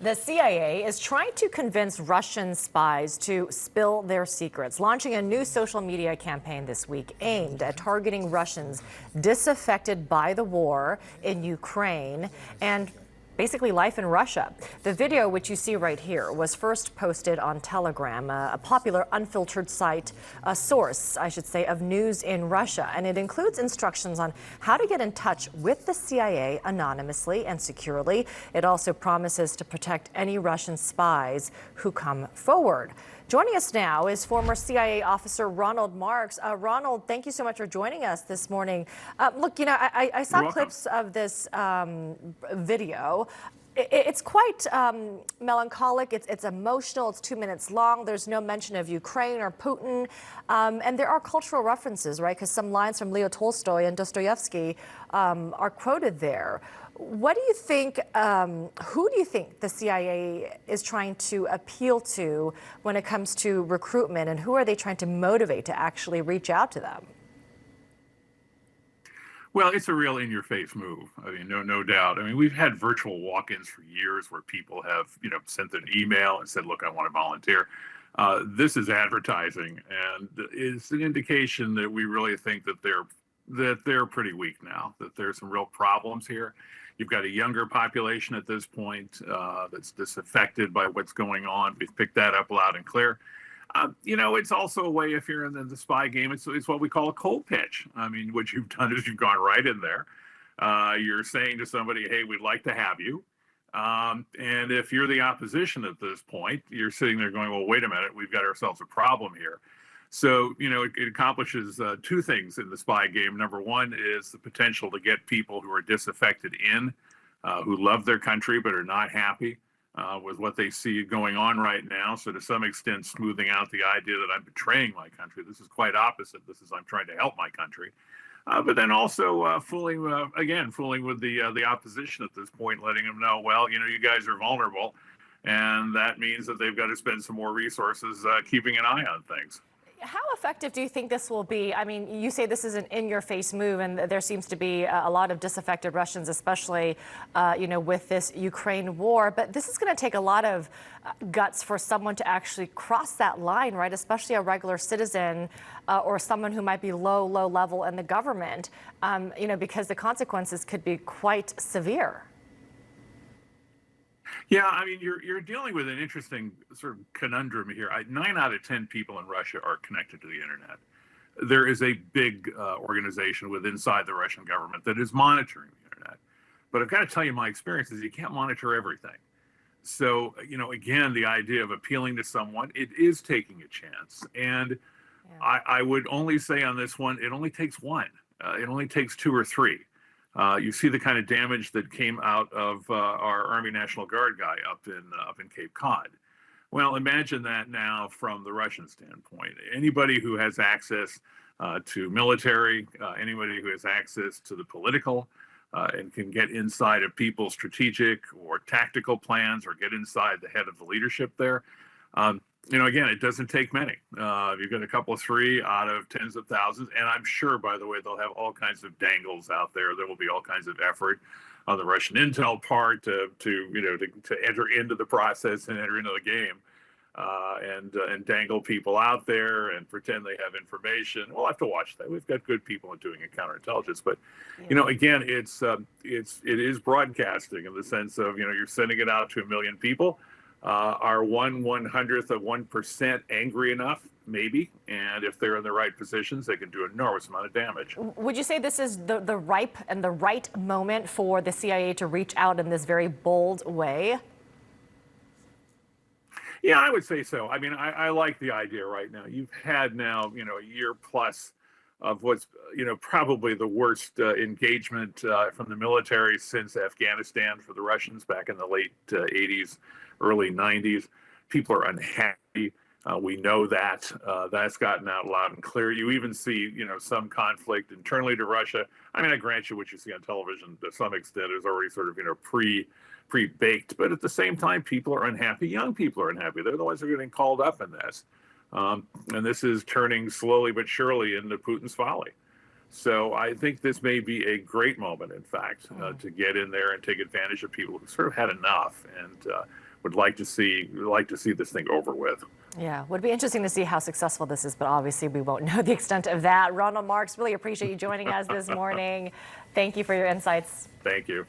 The CIA is trying to convince Russian spies to spill their secrets, launching a new social media campaign this week aimed at targeting Russians disaffected by the war in Ukraine and basically life in Russia. The video, which you see right here, was first posted on Telegram, a popular unfiltered site, a source, I should say, of news in Russia. And it includes instructions on how to get in touch with the CIA anonymously and securely. It also promises to protect any Russian spies who come forward. Joining us now is former CIA officer Ronald Marks. Ronald, thank you so much for joining us this morning. Look, you know, I saw clips of this video. It's quite melancholic. It's emotional. It's 2 minutes long. There's no mention of Ukraine or Putin. And there are cultural references, right? Because some lines from Leo Tolstoy and Dostoevsky are quoted there. What do you think, who do you think the CIA is trying to appeal to when it comes to recruitment, and who are they trying to motivate to actually reach out to them? Well, it's a real in-your-face move. I mean, no doubt. I mean, we've had virtual walk-ins for years where people have, sent an email and said, "Look, I want to volunteer." This is advertising, and it's an indication that we really think that they're pretty weak now. That there's some real problems here. You've got a younger population at this point that's disaffected by what's going on. We've picked that up loud and clear. It's also a way, if you're in the spy game, it's what we call a cold pitch. I mean, what you've done is you've gone right in there. You're saying to somebody, "Hey, we'd like to have you." And if you're the opposition at this point, you're sitting there going, "Well, wait a minute, we've got ourselves a problem here." So, it accomplishes two things in the spy game. Number one is the potential to get people who are disaffected who love their country but are not happy with what they see going on right now. So to some extent, smoothing out the idea that I'm betraying my country. This is quite opposite. This is I'm trying to help my country. But then also fooling with the opposition at this point, letting them know, well, you guys are vulnerable. And that means that they've got to spend some more resources keeping an eye on things. How effective do you think this will be? I mean, you say this is an in-your-face move, and there seems to be a lot of disaffected Russians, especially, with this Ukraine war. But this is going to take a lot of guts for someone to actually cross that line, right? Especially a regular citizen or someone who might be low level in the government, because the consequences could be quite severe. Yeah, I mean, you're dealing with an interesting sort of conundrum here. 9 out of 10 people in Russia are connected to the internet. There is a big organization inside the Russian government that is monitoring the internet. But I've got to tell you, my experience is you can't monitor everything. So, again, the idea of appealing to someone, it is taking a chance. And yeah. I would only say on this one, it only takes one. It only takes 2 or 3. You see the kind of damage that came out of our Army National Guard guy up in Cape Cod. Well, imagine that now from the Russian standpoint. Anybody who has access to military, anybody who has access to the political, and can get inside of people's strategic or tactical plans or get inside the head of the leadership there. Again, it doesn't take many. You've got a couple of 3 out of tens of thousands. And I'm sure, by the way, they'll have all kinds of dangles out there. There will be all kinds of effort on the Russian intel part to enter into the process and enter into the game and dangle people out there and pretend they have information. We'll have to watch that. We've got good people doing counterintelligence. But, again, it is broadcasting in the sense of, you're sending it out to 1 million people. Are 1/100th of 1% angry enough? Maybe. And if they're in the right positions, they can do an enormous amount of damage. Would you say this is the ripe and the right moment for the CIA to reach out in this very bold way? Yeah, I would say so. I mean, I like the idea right now. You've had now, a year plus of what's, probably the worst engagement from the military since Afghanistan for the Russians back in the late 80s, early 90s. People are unhappy. We know that. That's gotten out loud and clear. You even see, some conflict internally to Russia. I mean, I grant you what you see on television to some extent is already sort of, pre-baked. But at the same time, people are unhappy. Young people are unhappy. They're the ones who are getting called up in this. And this is turning slowly but surely into Putin's folly. So I think this may be a great moment, in fact, to get in there and take advantage of people who sort of had enough and would like to see this thing over with. Yeah, would be interesting to see how successful this is, but obviously we won't know the extent of that. Ronald Marks, really appreciate you joining us this morning. Thank you for your insights. Thank you.